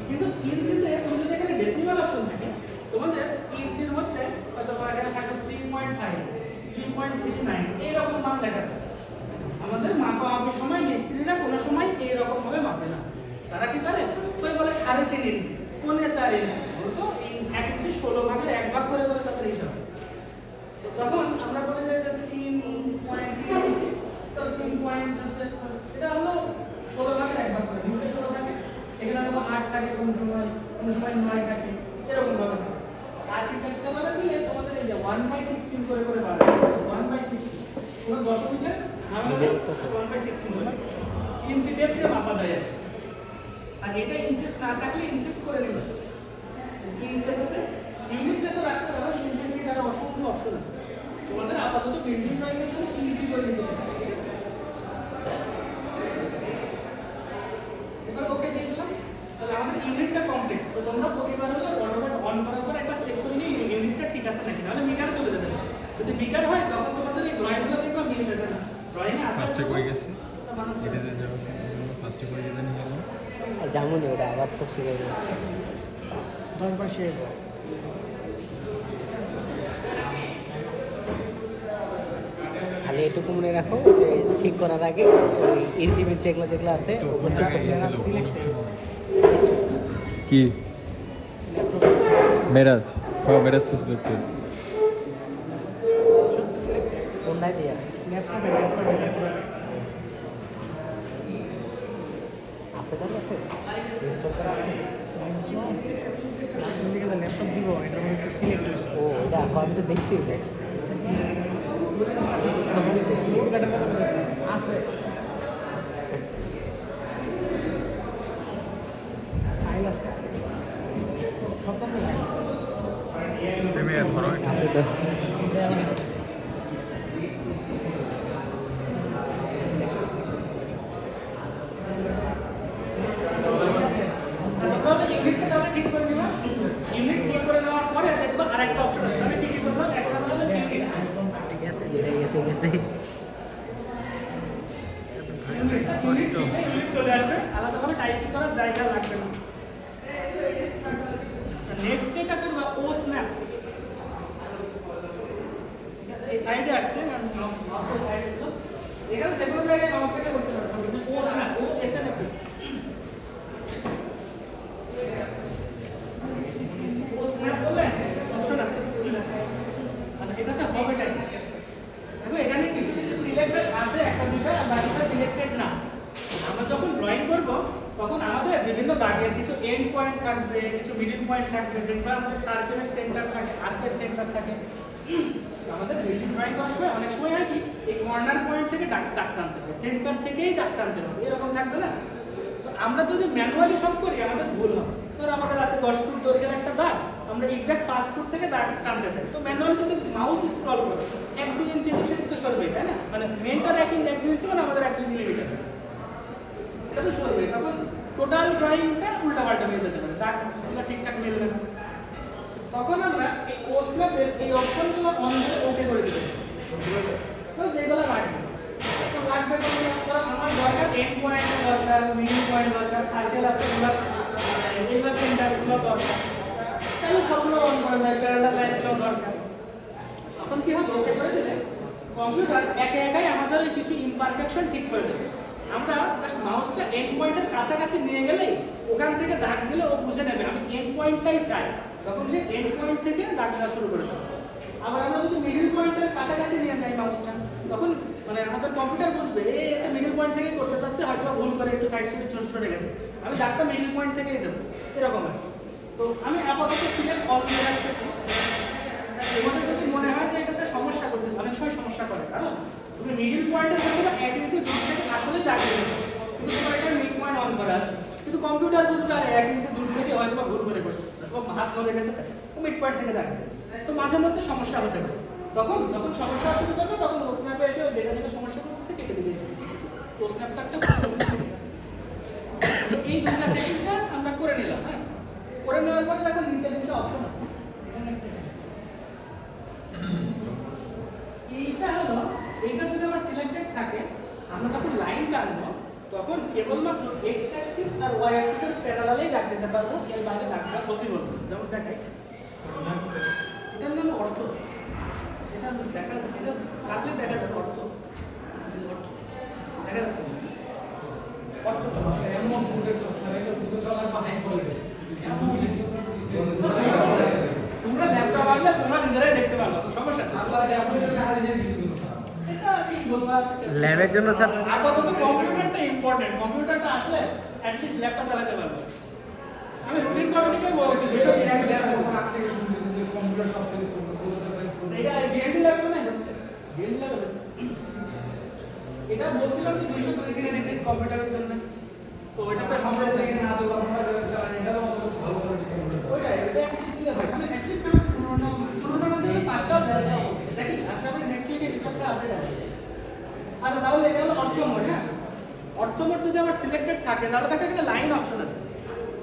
কিন্তু ইঞ্চিতে তুমি যদি এখানে ডেসিমাল অপশন থাকে তোমাদের ইঞ্চির মধ্যে হয়তো এখানে থাকবে 3.5 3.39 এরকম মান দেখা যাবে। আমাদের মাপামাপির সময় মিস্ত্রিরা কোনো সময় এইরকম ভাবে মাপে না, তারা কি করে ওই বলে 3.5 ইঞ্চি 4.5 ইঞ্চি তো 1 ইঞ্চি 16 ভাগের 1 ভাগ করে করে তাদের হিসাব। তো তখন আমরা বলে যাই যে 3.3 ইঞ্চি তো 3 পয়েন্ট আছে, এটা হলো 16 ভাগের 1 ভাগ করে নিচে 16 থাকে, এখানে হয়তো 8 থাকে, কোন সময় 9 থাকে, এরকম ভাবে থাকে। আর্কিটেকচারালে দিলে তোমাদের এই যে 1/16 করে করে বাড়বে 1/16 পুরো দশমিকের ঝামেলা 1/16 করে ইঞ্চি টেপ দিয়ে মাপা যায়। আর এটা ইঞ্চেস না থাকলে ইঞ্চেস করে নেবে, ইঞ্চেস আছে ইউনিট প্লেসও রাখতে পারো, ইঞ্চি ফিট আর অসংখ্য অপশন আছে। তোমাদের আপাতত বিল্ডিং ড্রয়িং এর জন্য ইঞ্চি করে নিতে হবে, ঠিক আছে? এবার ওকে দিয়ে দিলাম, তাহলে আমাদের ইউনিটটা কমপ্লিট। তো তোমরা প্রতিবার হলো অটোমেট অন করার পর একবার চেক করে নিয়ে ইউনিটটা ঠিক আছে নাকি, নাহলে মিটারে চলে যাবে। যদি মিটার হয় তখন তোমাদের এই ড্রয়িংগুলো দেখবা মিলতেছে না, ড্রয়িং এ ফার্স্টে কই গেছে এটাতে যাব, ফার্স্টে কই যেতে নিয়ে গেল জামুন ওটা আবার তো শিখে গেল 10 বার শেয়ার খালি এটুকু মনে রাখো যে ঠিক করার আগে ওই ইঞ্চি মিঞ্চি এগুলো যেগুলো আছে তো কোন ওগুলো জায়গায় ঠিক গেছিল করে কি মেরাজ? হ্যাঁ মেরাজ তো সিলেক্টেড কোনটাই দিয়া ল্যাপটপে আছে তার কাছে ইনস্টল করা আছে ল্যাপটপ দিব, এটার মধ্যে একটু সিলেক্ট ও এটা আমি তো দেখছি এটা আছে ফাইল আছে সব তো ফাইল আছে প্রিমিয়ার ধরো আছে তো ইউনিটটা তাহলে ঠিক করে নিবা। ইউনিট ঠিক করে নেওয়ার পরে দেখবা আরেকটা অপশন আছে, তাহলে কি কি করবা? একটা হলো ইউনিট ঠিক আছে যেটা গেছে গেছে ইউনিট চলে আসবে, আলাদাভাবে টাইপিং করার জায়গা লাগবে না। আচ্ছা নেক্সট যেটা করবা ও স্ন্যাপ, এই সাইডে আসছে মাউস সাইডে ছিল, এখানে যে কোনো জায়গায় মাউস থেকে করতে পারো। ও স্ন্যাপ ও এসএনএফ ও স্ন্যাপ বলে অপশন আছে। আচ্ছা এটাতে হবে টাইপ দেখো, এখানে কিছু কিছু সিলেক্টেড আছে, একটা দুটো বাকিটা সিলেক্টেড না। আমরা যখন ড্রয়িং করব তখন আমাদের বিভিন্ন দাগের কিছু এন্ড পয়েন্ট থাকবে, কিছু মিডল পয়েন্ট থাকবে, দেখবা আমাদের সার্কেলের সেন্টার থাকে, আর্কের সেন্টার থাকে। আমাদের বিল্ডিং ড্রয়িং করার সময় অনেক সময় হয় কি এই কর্নার পয়েন্ট থেকে দাগ টানতে হবে, সেন্টার থেকেই দাগ টানতে হবে, এরকম থাকবে না? তো আমরা যদি ম্যানুয়ালি সব করি আমাদের ভুল হবে। ধর আমাদের আছে 10 ফুট দৈর্ঘ্যের একটা দাগ, আমরা এক্সাক্ট 5 ফুট থেকে দাগ টানতে চাই, তো ম্যানুয়ালি যদি মাউস স্ক্রল করো 1-2 ইঞ্চি এদিক সেদিক তো সরবে, তাই না? মানে মেনটার 1-2 ইঞ্চি মানে আমাদের 1-2 মিলিমিটার, এটা তো সরবে। তখন টোটাল ড্রয়িংটা উল্টাপাল্টা হয়ে যেতে পারে, দাগগুলো ঠিকঠাক মিলবে না। তখন আমরা এই ও স্ন্যাপের এই অপশনগুলো অন করে ওকে করে দিতে হবে, যেগুলো লাগবে। তো লাগবে কোনগুলো? ধরো আমার দরকার এন্ড পয়েন্ট দরকার, মিডল পয়েন্ট দরকার, সার্কেল আছে ওগুলো, এগুলো সেন্টারগুলো দরকার, তাহলে সবগুলো অন করা যায়, প্যারালাল লাইনগুলো দরকার। তখন কি হবে? ওকে করে দিলে কম্পিউটার একে একাই আমাদের ওই কিছু ইমপারফেকশন ঠিক করে দেবে। আমরা জাস্ট মাউসটা এন্ড পয়েন্টের কাছাকাছি নিয়ে গেলেই ওখান থেকে দাগ দিলে ও বুঝে নেবে আমি এন্ড পয়েন্টটাই চাই, তখন সে এন্ড পয়েন্ট থেকে দাগ দেওয়া শুরু করে দেবে। আবার আমরা যদি মিডল পয়েন্টের কাছাকাছি নিয়ে যাই মাউসটা, তখন মানে আমাদের কম্পিউটার বুঝবে এটা মিডল পয়েন্ট থেকেই করতে চাচ্ছে, হয়তো ভুল করে একটু সাইড সুইড সরে গেছে, আমি দাগটা মিডল পয়েন্ট থেকেই দেবো, এরকম হয়। তো আমি আপাতত সিলেক্ট অল দিয়ে রাখতেছি। তোমাদের যদি মনে হয় যে এটাতে সমস্যা করতেছে, অনেক সময় সমস্যা করে, কারণ তুমি মিডল পয়েন্টের মধ্যে 1 ইঞ্চি দূর থেকে আসলেই দাগ দিয়েছো, কিন্তু তোমার এটা মিড পয়েন্ট অন করা আছে, কিন্তু কম্পিউটার বুঝবে আর 1 ইঞ্চি দূর থেকে হয়তো ভুল করে করছে, ও হাত ধরে গেছে, ও মিড পয়েন্ট থেকে দাগ দেবে। তো মাঝে মধ্যে সমস্যা হতে পারে, তখন যখন সমস্যা শুরু করবে তখন ও স্ন্যাপে এসে যেটা যেটা সমস্যা করতেছে কেটে দিবে। তো স্ন্যাপটা একটা এই দুটো সেটিংটা আমরা করে নিলাম। হ্যাঁ, করে নেওয়ার পরে দেখো নিচে দুটো অপশন আছে, এইটা হলো, এইটা যদি আমার সিলেক্টেড থাকে আমরা যখন লাইন টানবো তখন কেবলমাত্র এক্স অ্যাক্সিস আর ওয়াই অ্যাক্সিসের প্যারালালেই দাগ দিতে পারবো, এর বাইরে দাগটা পসিবল না। যেমন দেখাই, এটার নাম অর্থ, সেটা দেখা যাচ্ছে, এটা রাখলে দেখা যাবে অর্থ, অর্থ দেখা যাচ্ছে না। এমন বুঝে তো স্যার এটা বুঝে তো লাগবে হাই কোয়ালিটি তোমরা ল্যাপটপ আনলে তোমরা নিজেরাই দেখতে পারবে, তো সমস্যা নেই। আপনারা আপনাদের আজ যে কিছু দিন স্যার এটা কি বলবো, ল্যাবের জন্য স্যার আপাতত কম্পিউটারটা ইম্পর্টেন্ট, কম্পিউটারটা আসলে অ্যাটলিস্ট ল্যাপটপ চালাতে পারবো। আমি রুটিন কমিউনিকে বলছি সেসব এক দেড় বছর আগ থেকে শুনতেছি যে কম্পিউটার সব সাইজ করবে কম্পিউটার সাইজ করবে এটা ডিএনডি ল্যাবে না হচ্ছে, ডিএনডি ল্যাবে হচ্ছে। এটা বলছিলাম যে 200 দিনে দিতে কম্পিউটারের জন্য, তো ওইটাতে সম্পূর্ণ দিকে না তো আপনারা যারা চালান এটাও আমাদের ভালো কোয়ালিটি কম্পিউটার ওইটা এটা একটু দিলে হয়, মানে অ্যাটলিস্ট আমি পুরোনো না দিলে 5টাও দেওয়া দেখি আজকে আমি নেক্সট উইকে রিসোর্টটা আপডেট আছে। আচ্ছা তাহলে এটা হলো অর্থ মোড। হ্যাঁ, অর্থ মোড যদি আমার সিলেক্টেড থাকে তাহলে দেখো এখানে লাইন অপশন আছে,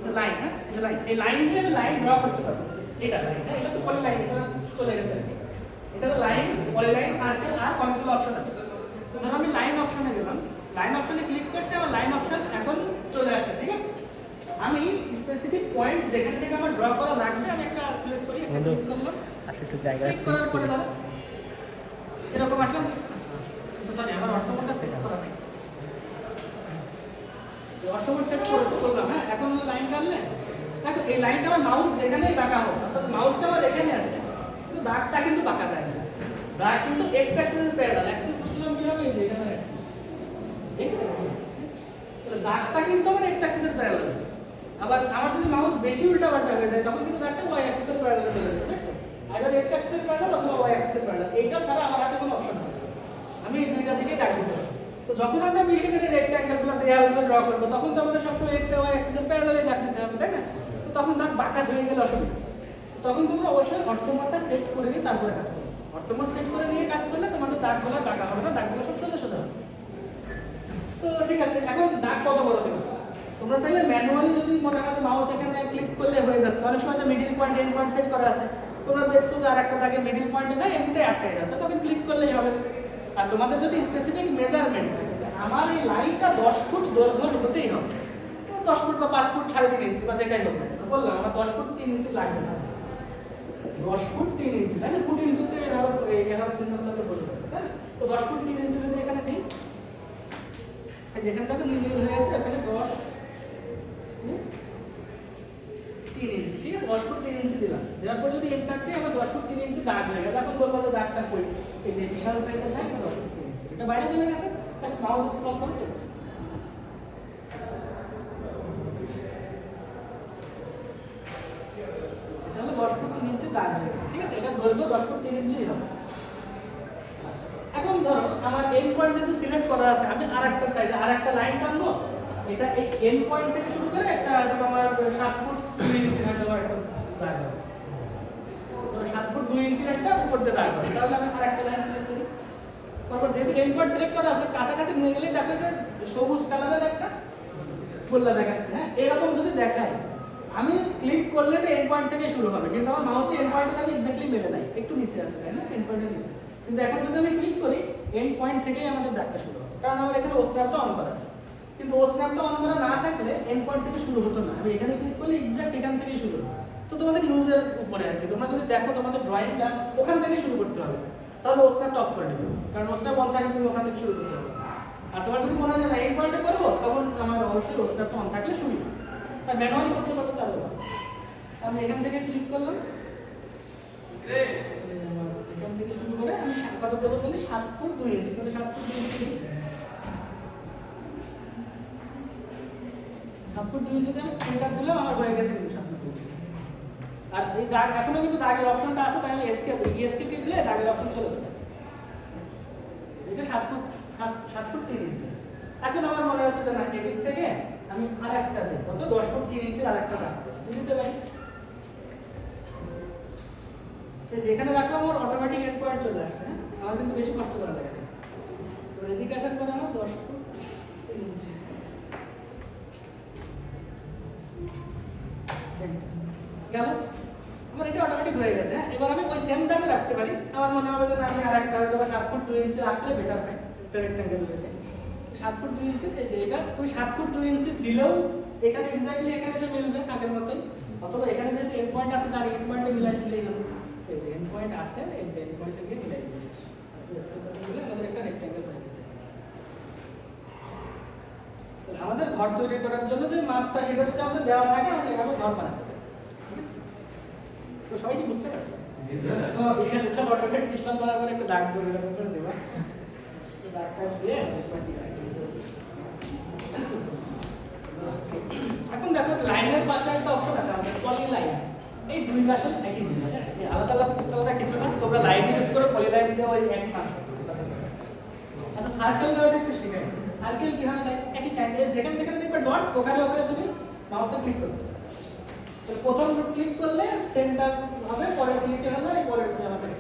যে লাইন, হ্যাঁ এই যে লাইন, এই লাইন দিয়ে আমি লাইন ড্র করতে পারবো। এটা লাইন, হ্যাঁ এটা তো পলি লাইন, এটা চলে গেছে, এটা তো লাইন, পলি লাইন, সার্কেল আর অনেকগুলো অপশন আছে। তো ধরো আমি লাইন অপশনে গেলাম, লাইন অপশনে ক্লিক করছি, আমার লাইন অপশন এখন চলে আসছে, ঠিক আছে। আমি স্পেসিফিক পয়েন্ট যেখান থেকে আমার ড্র করা লাগবে আমি একটা সিলেক্ট করি, একটা ক্লিক করলাম, আসলে একটু জায়গা ক্লিক করার পরে ধরো এরকম আসলাম। সরি আমার অর্থমোডটা সেট করা নাই, অর্থমোড সেট করলাম। হ্যাঁ এখন লাইন টানলে দেখো এই লাইনটা আমার মাউস যেখানেই বাঁকা হোক, অর্থাৎ মাউসটা আমার এখানে আছে, কিন্তু দাগটা কিন্তু বাঁকা যায় না, দাগ কিন্তু এক্স অ্যাক্সিসের প্যারালাল। অ্যাক্সিস বুঝলাম কি হবে, এই যে এখানে অ্যাক্সিস, ঠিক আছে, তাহলে দাগটা কিন্তু আমার এক্স অ্যাক্সিসের প্যারালাল। আবার আমার যদি মাউস বেশি উল্টাপাল্টা হয়ে যায় তখন কিন্তু দাগটা ওয়াই অ্যাক্সিসের প্যারালালে চলে যাবে, ঠিক আছে, আইদার এক্স অ্যাক্সিসের প্যারালাল অথবা ওয়াই অ্যাক্সিসের প্যারালাল। এইটা ছাড়া আমার হাতে কোনো অপশন নেই, আমি এই দুইটা দিকেই দাগ দিতে পারি। তো যখন আমরা বিল্ডিং এর রেক্ট্যাঙ্গেলগুলো দেয়ালগুলো ড্র করব তখন তো আমাদের সবসময় এক্স ওয়াই অ্যাক্সিসের প্যারালালে দাগ দিতে হবে, তাই না? তো তখন দাগ বাঁকা হয়ে গেলে অসুবিধা, তখন তোমরা অবশ্যই অর্থমোডটা সেট করে নিয়ে তারপরে কাজ করবে। অর্থমোড সেট করে নিয়ে কাজ করলে তোমাদের দাগগুলো বাঁকা হবে না, দাগগুলো সব সোজা সোজা হবে। তো ঠিক আছে, এখন দাগ কত বড় দেবো তোমরা চাইলে ম্যানুয়ালি, যদি মনে হয় যে মাউস এখানে ক্লিক করলে হয়ে যাচ্ছে, অনেক সময় যে middle point end point set করা আছে, তোমরা দেখছো যে আরেকটা দাগে মিডল পয়েন্টে যায় এমনিতেই আটকে যাচ্ছে, তখন ক্লিক করলেই হবে। আর তোমাদের যদি স্পেসিফিক মেজারমেন্ট থাকে যে আমার এই লাইনটা 10 ফুট দৈর্ঘ্য হতেই হবে, 10 ফুট বা 5 ফুট 3.5 ইঞ্চি বা যেটাই হোক না, বললাম আমার 10 ফুট 3 ইঞ্চি লাগবে, 10 ফুট 3 ইঞ্চি, তাই না? ফুট ইঞ্চিতে এভাবে চিহ্ন করলে তো বুঝতে পারবে, তাই না? তো 10 ফুট 3 ইঞ্চি যদি এখানে দিই, যেখানে দেখো নীল নীল হয়ে আছে ওখানে 10 3 ইঞ্চি, ঠিক আছে, 10 ফুট 3 ইঞ্চি দিলাম। দেওয়ার পর যদি এন্টার দিই আমার 10 ফুট 3 ইঞ্চি দাগ হয়ে গেল। এখন বলবো যে দাগটা কই, এই যে বিশাল সাইজের লাইন 10 ফুট 3 ইঞ্চি, এটা বাইরে চলে গেছে, জাস্ট মাউস স্ক্রল করে চলে যাবে। এটা হলো 10 ফুট 3 ইঞ্চি দাগ হয়ে গেছে, ঠিক আছে, এটা দৈর্ঘ্য 10 ফুট 3 ইঞ্চি হবে। এখন ধরো আমার এন্ড পয়েন্ট যেহেতু সিলেক্ট করা আছে, আমি আরেকটা চাইছি, আরেকটা লাইন টানবো, এটা এই এন্ড পয়েন্ট থেকে শুরু করে একটা হয়তো আমার 7 ফুট 2 ইঞ্চি হয়তো একটা দাগ হবে, তো 7 ফুট 2 ইঞ্চির একটা উপর দিয়ে দাগ হবে, তাহলে আমি আরেকটা লাইন সিলেক্ট করি। তারপর যেহেতু এন্ড পয়েন্ট সিলেক্ট করা আছে, কাছাকাছি নিয়ে গেলেই দেখো যে সবুজ কালারের একটা গোল্লা দেখাচ্ছে। হ্যাঁ, এরকম যদি দেখায় আমি ক্লিক করলে এন্ড পয়েন্ট থেকে শুরু হবে, কিন্তু আমার মাউসটি এন্ড পয়েন্টের সাথে এক্স্যাক্টলি মেলে নাই, একটু নিচে আছে, তাই না? এন্ড পয়েন্টের নিচে। কিন্তু এখন যদি আমি ক্লিক করি এন্ড পয়েন্ট থেকেই আমাদের দাগটা শুরু হবে, কারণ আমার এখানে ও স্ন্যাপটা অন করা আছে। কিন্তু ও স্ন্যাপটা অন করা না থাকলে এন্ড পয়েন্ট থেকে শুরু হতো না, আমি এখানে ক্লিক করলে এক্স্যাক্ট এখান থেকেই শুরু হবে। তো তোমাদের ইউজের উপরে আর কি, তোমরা যদি দেখো তোমাদের ড্রয়িংটা ওখান থেকে শুরু করতে হবে, তাহলে ও স্ন্যাপটা অফ করে দেবে, কারণ ও স্ন্যাপ অন থাকলে তুমি ওখান থেকে শুরু করতে হবে। আর তোমার যদি মনে হয় যে না এন্ড পয়েন্টে করবো, তখন আমার অবশ্যই ও স্ন্যাপটা অন থাকলে সুবিধা, আর ম্যানুয়ালি করতে পারবো তাহলে ভালো। আমি এখান থেকে ক্লিক করলাম, এখান থেকে শুরু করে আমি কত দেবো জানি 7 ফুট 2 ইঞ্চি, তাহলে 7 ফুট 2 ইঞ্চি, 7 ফুট 2 ইঞ্চিতে আমি এন্টার দিলাম, আমার হয়ে গেছে কিন্তু 7 ফুট 2 ইঞ্চি। আর এই দাগ এখনো কিন্তু দাগের অপশনটা আছে, তাই আমি এসকেপ ইএসসি টিপলে দাগের অপশন চলে যাবে। এটা 7 ফুট 3 ইঞ্চি আছে। এখন আমার মনে হচ্ছে যে না এদিক থেকে আমি আরেকটা দেব, কত 10 ফুট 3 ইঞ্চির আরেকটা দাগ দিতে পারি। যেখানে রাখলাম ওর অটোমেটিক এন্ড পয়েন্ট চলে আসছে, হ্যাঁ, আমার কিন্তু বেশি কষ্ট করা লাগে না। তো এদিকে আসার পর আমার 10 ফুট 3 ইঞ্চি গেল, আমার এটা অটোমেটিক হয়ে গেছে। হ্যাঁ, এবার আমি ওই সেম দাগে রাখতে পারি, আমার মনে হবে যে আমি আরেকটা হয়তো 7 ফুট 2 ইঞ্চি রাখলে বেটার হয়, একটা রেক্ট্যাঙ্গেল হয়ে যায়। 7 ফুট 2 ইঞ্চি, এই যে এটা তুমি 7 ফুট 2 ইঞ্চি দিলেও এখানে এক্স্যাক্টলি এখানে এসে মিলবে আগের মতোই, অথবা এখানে যদি এন্ড পয়েন্ট আছে যার এন্ড পয়েন্টে মিলাই দিলেই হবে। এই যে এন্ড পয়েন্ট আছে, এই যে এন্ড পয়েন্টে গিয়ে মিলাই দিলে আমাদের একটা রেক্ট্যাঙ্গেল হয়ে যাবে। তাহলে আমাদের ঘর তৈরি করার জন্য যে মাপটা সেটা যদি আমাদের দেওয়া থাকে আমরা এভাবে ঘর বানাতে পারি, ঠিক আছে? তো সবাই কি বুঝতে পারছে? ঠিক আছে, তাহলে অটোমেটিক স্টপ করার পরে একটা দাগ করে দেবা, দাগটা দিয়ে এখন দেখো লাইনের পাশে একটা অপশন আছে আমাদের পলি লাইন। এই দুই পাশে একই জিনিস, আলাদা আলাদা কিছু না, তোমরা লাইন ইউজ করে পলি লাইন দিয়ে ওই একই ফাংশন। আচ্ছা সার্কেল দেওয়াটা একটু শেখাই। সার্কেল কি হয় একই টাইম, যেখানে যেখানে দেখবে ডট ওখানে ওখানে তুমি মাউসে ক্লিক করবে। তো প্রথম ক্লিক করলে সেন্টার হবে, পরের ক্লিকে হলো এই পরের যে আমাদের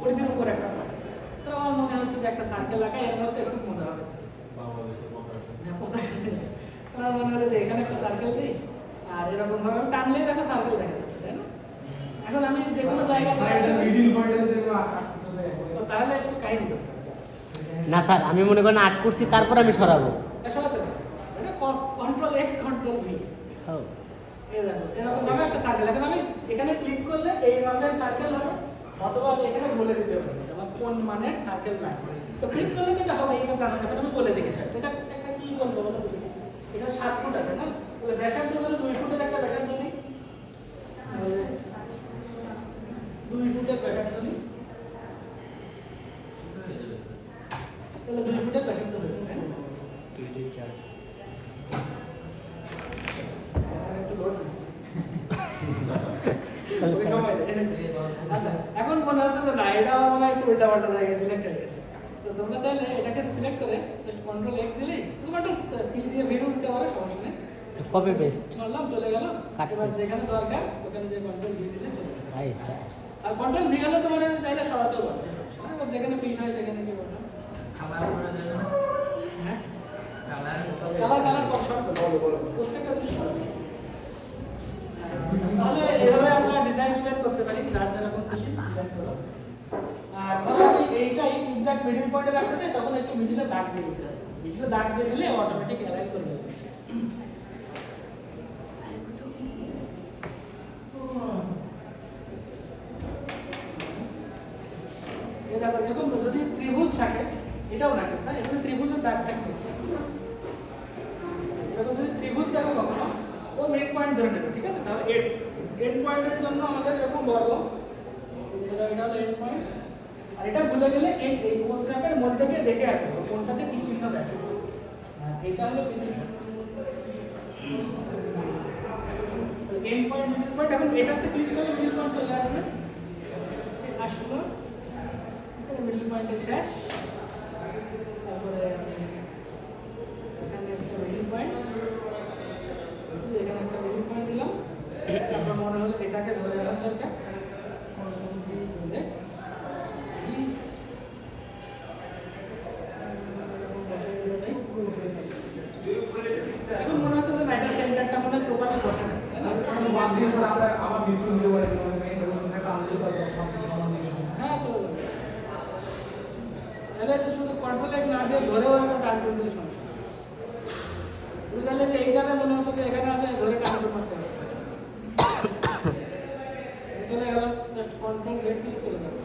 পরিধির উপর একটা পড়ে। তো আমার মনে হচ্ছে যে একটা সার্কেল আঁকা এর মধ্যে খুব মজা হবে। আমার মনে হলো যে এখানে একটা সার্কেল দিই আর এরকম ভাবে টানলেই দেখো সার্কেল দেখা যাচ্ছে, তাই না? এখন আমি যে কোনো জায়গায় মিডল পয়েন্টে দেবো তাহলে একটু কাহিনী করতে হবে। না স্যার, আমি মনে করেন আর্ট করছি তারপর আমি সরাবো। সরাতে পারবো, এটা কন্ট্রোল এক্স কন্ট্রোল ভি। হ্যাঁ, এই দেখো এরকম ভাবে একটা সার্কেল। এখন আমি এখানে ক্লিক করলে এই মানের সার্কেল হবে, অথবা আমি এখানে বলে দিতে পারি আমার কোন মানের সার্কেল লাগবে। তো ক্লিক করলে যেটা হবে এটা জানা যাবে, আমি বলে দেখেছি। এটা একটা কি বলবো বলো তো? এটা 7 ফুট আছে না, তাহলে ব্যাসার্ধ হলো 2 ফুটের একটা ব্যাসার্ধ নেই, 2 ফুটের ব্যাসার্ধ নেই, তাহলে 2 ফুটের ব্যাসার্ধ হয়েছে, তাই না? আচ্ছা এখন মনে হচ্ছে যে না, এটা আমার মনে হয় একটু উল্টা পাল্টা হয়ে গেছে, সিলেক্ট হয়ে গেছে। তো তোমরা চাইলে এটাকে সিলেক্ট করে জাস্ট কন্ট্রোল এক্স দিলেই, কন্ট্রোল সি দিয়ে ভিডিও দিতে পারো, সমস্যা নেই। কপি পেস্ট করলাম, চলে গেল। কাট এবার যেখানে দরকার ওখানে যে কন্ট্রোল ভি দিলে চলে যাবে। ভাই স্যার, আর কন্ট্রোল ভি হলে তোমার চাইলে সরাতেও পারবে, এবার যেখানে ফিল হয় সেখানে কি বললাম। হ্যাঁ কালার সব বলো প্রত্যেকটা জিনিস সরাবে। তাহলে এভাবে আমরা ডিজাইন করতে পারি, যার যেরকম খুশি ডিজাইন করো। আর ধরো আমি এইটাই এক্সাক্ট মিডল পয়েন্টে রাখতে চাই, তখন একটু মিডলে দাগ দিয়ে দিতে হবে। মিডলে দাগ দিয়ে দিলে অটোমেটিক অ্যালাইন করে দেবে। এই দেখো এরকম যদি ত্রিভুজ থাকে, এটাও রাখে, তাই এখানে ত্রিভুজের দাগ থাকবে। এরকম যদি ত্রিভুজ দেখো কখনো, ও মেক পয়েন্ট ধরে নেবে, ঠিক আছে? তাহলে এন্ড পয়েন্টের জন্য আমাদের এরকম বর্গ, এটা হলো এন্ড পয়েন্ট। আর এটা ভুলে গেলে এই কোস্ট্রাপের মধ্যে দিয়ে দেখে আসবে কোনটাতে কি চিহ্ন দেখে। এটা হলো এন্ড পয়েন্ট, মিডল পয়েন্ট। এখন এটাতে ক্লিক করলে মিডল পয়েন্ট চলে আসবে, আসলো মিডল পয়েন্টের শেষ। তারপরে এখানে একটা মিডল পয়েন্ট, এখানে একটা মিডল পয়েন্ট দিলাম। তারপর মনে হলো এটাকে ধরে রাখার দরকার, এখন মনে হচ্ছে যে রাইটার সেন্টারটা মনে প্রপারলি বসে না। বাদ দিয়ে স্যার আমরা আবার বিচ্ছু দিতে পারি, মেইন এরকম একটা আন্তর্জাতিক হ্যাঁ চলে যাবে। তাহলে যে শুধু কন্ট্রোল এক্স না দিয়ে ধরেও একটা টান করে দিলে সমস্যা। তুমি চাইলে যে এইটাতে মনে হচ্ছে যে এখানে আছে, ধরে টান করে মারতে হবে, চলে গেল। জাস্ট কন্ট্রোল জেড দিলে চলে যাবে।